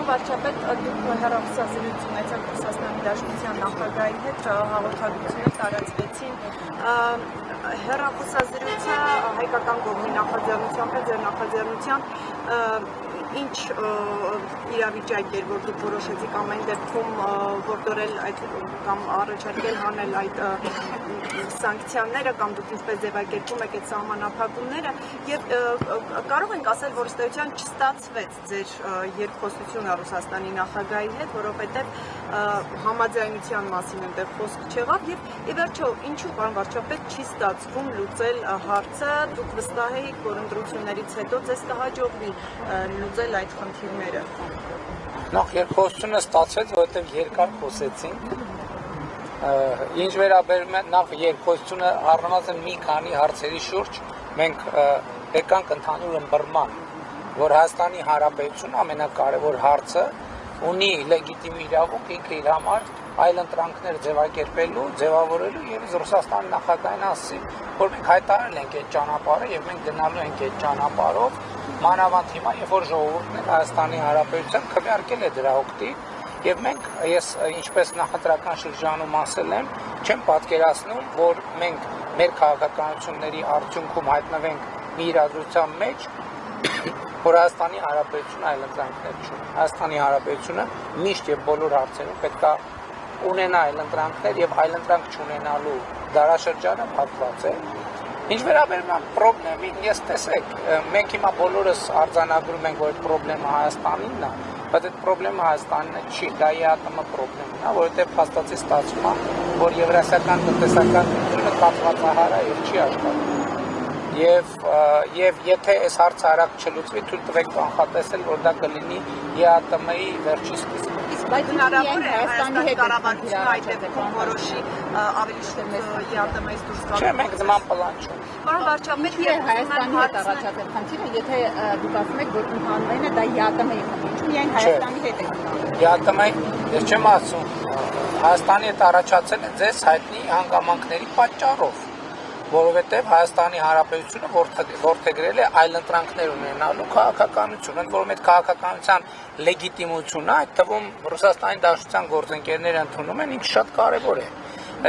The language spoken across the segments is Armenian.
Պարոն վարչապետ, դուք հեռախոսազրույց ունեցաք Ռուսաստանի Դաշնության նախագահի հետ, հաղորդագրությունը տարածվեցին։ Հեռախոսազրույցը հայկական կողմի նախաձեռնությամբ է, ձեր նախաձեռնությամբ ինչ իրավիճակ էր, որ դուք որոշեցիք ամեն դեպքում որտորել այդ կամ առաջարկել հանել այդ սանկցիաները կամ դուք ինչպես ձևակերպում եք այդ սահմանափակումները եւ կարող ենք ասել, որ ըստ էության չստացվեց ձեր երկխոսությունը Ռուսաստանի նախագահի հետ, որովհետեւ համաձայնության մասին այնտեղ խոսք չեղավ եւ ի վերջո ինչու պարոն վարչապետ չի ստացվում լուծել հարցը, դուք վստահ եք, որ ընտրություններից հետո ձեզ կհաջողվի լուծել այդ խնդիրները։ Նախ երկխոսությունը ստացվեց, որովհետեւ երկար խոսեցինք։ Ինչ վերաբերում է նախ երկխոսությունը առնվազն մի քանի հարցերի շուրջ մենք եկանք ընդհանուր ըմբռնման, որ Հայաստանի Հանրապետությունը ամենակարևոր հարցը ունի լեգիտիմ իրավունք ինքը իր համար այլ ընտրանքներ ձևակերպելու, ձևավորելու եւ Ռուսաստանի նախագահին ասի, որ մենք հայտարարել ենք այդ ճանապարհը եւ մենք գնալու ենք այդ ճանապարհով, մանավանդ հիմա, երբ որ ժողովուրդն Հայաստանի Հանրապետության քվեարկել է դրա օգտին, եւ մենք ես ինչպես նախընտրական շրջանում ասել եմ, չեմ պատկերացնում, որ մենք մեր քաղաքականությունների արդյունքում հայտնվենք մի իրադրության մեջ, որ Հայաստանի Հանրապետությունը այլ ընտրանքներ չունի։ Հայաստանի Հանրապետությունը միշտ եւ բոլոր հարցերում պետք է ունենա այլ ընտրանքներ եւ այլ ընտրանք չունենալու դարաշրջանը փակված է։ Ինչ վերաբերում է խնդրին, ես տեսեք, մենք հիմա բոլորս արձանագրում ենք, որ այդ խնդրը Հայաստանինն է, բայց այդ խնդրը Հայաստանինը չի, դա ԵԱՏՄ խնդրն է, որովհետեւ փաստացի ստացվում է, որ եվրասիական տնտեսական քննությունը կապվածահար է եւ չի աշխատում։ Եվ եթե այս հարցը արագ չլուծվի, թույլ տվեք կանխատեսել, որ դա կլինի ԵԱՏՄ-ի վերջի սկիզբը։ Բայց հնարավոր է Հայաստանի հետ կառավարությունը այդ դեպքում որոշի ավելի շուտ ԵԱՏՄ-ից դուրս գալ։ Չէ, մենք նման պլան չունենք։ Պարոն վարչապետ, Հայաստանի հետ առաջացել խնդիրը, եթե դուք ասում եք, որ ընդհանրեն է դա ԵԱՏՄ-ի խնդիր, միայն Հայաստանի հետ է ընդհանրեն։ ԵԱՏՄ-ի, ես չեմ ասում, Հայաստանի հետ առաջացել է ձեզ հայտնի հանգամանքների պատճառով, որովհետև Հայաստանի Հանրապետությունը որդեգրել է այլ ընտրանքներ ունենալու քաղաքականություն, ընդ որում այդ քաղաքականության լեգիտիմությունը, այդ թվում Ռուսաստանի Դաշնության գործընկերները ընդունում են, ինչ շատ կարևոր է։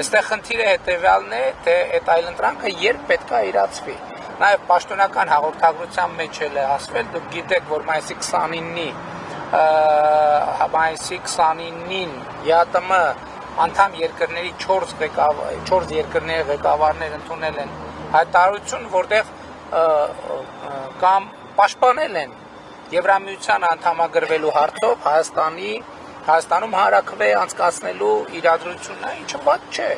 Այստեղ խնդիրը հետևյալն է, թե այդ այլ ընտրանքը երբ պետք է իրացվի։ Նաև պաշտոնական հաղորդագրության մեջ էլ է ասվել, դուք գիտեք, որ մայիսի 29-ին ԵԱՏՄ անդամ երկրների 4 երկրների ղեկավարներ ընդունել են հայտարարություն, որտեղ կամ պաշտպանել են Եվրամիության անդամագրվելու հարցով Հայաստանում հանրաքվե անցկացնելու իրադրությունը, ինչը վատ չէ։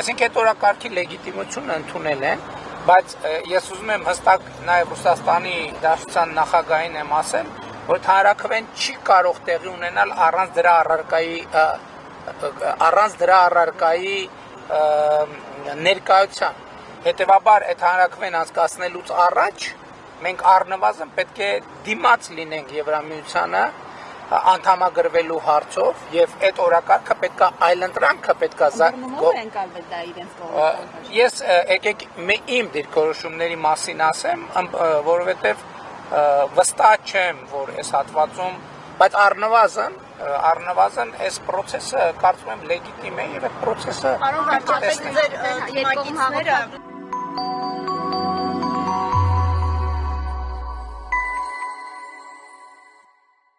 Այսինքն այդ օրակարգի լեգիտիմությունը ընդունել են, բայց ես ուզում եմ հստակ նաև Ռուսաստանի Դաշնության նախագահին եմ ասել, որ հանրաքվեն չի կարող տեղի ունենալ առանց դրա առարկայի ներկայության։ Հետևաբար այդ հանրաքվեն անցկացնելուց առաջ մենք առնվազն պետք է դիմաց լինենք Եվրամիությանը անդամագրվելու հարցով եւ այդ օրակարգը պետք է այլընտրանքը պետք է Ես եկեք իմ դիրքորոշումների մասին ասեմ, որովհետեւ վստահ չեմ, որ այս հատվածում, բայց առնվազն այս process-ը կարծում եմ լեգիտիմ է եւ այդ process-ը Պարոն վարչապետ, ձեր դիմակիցները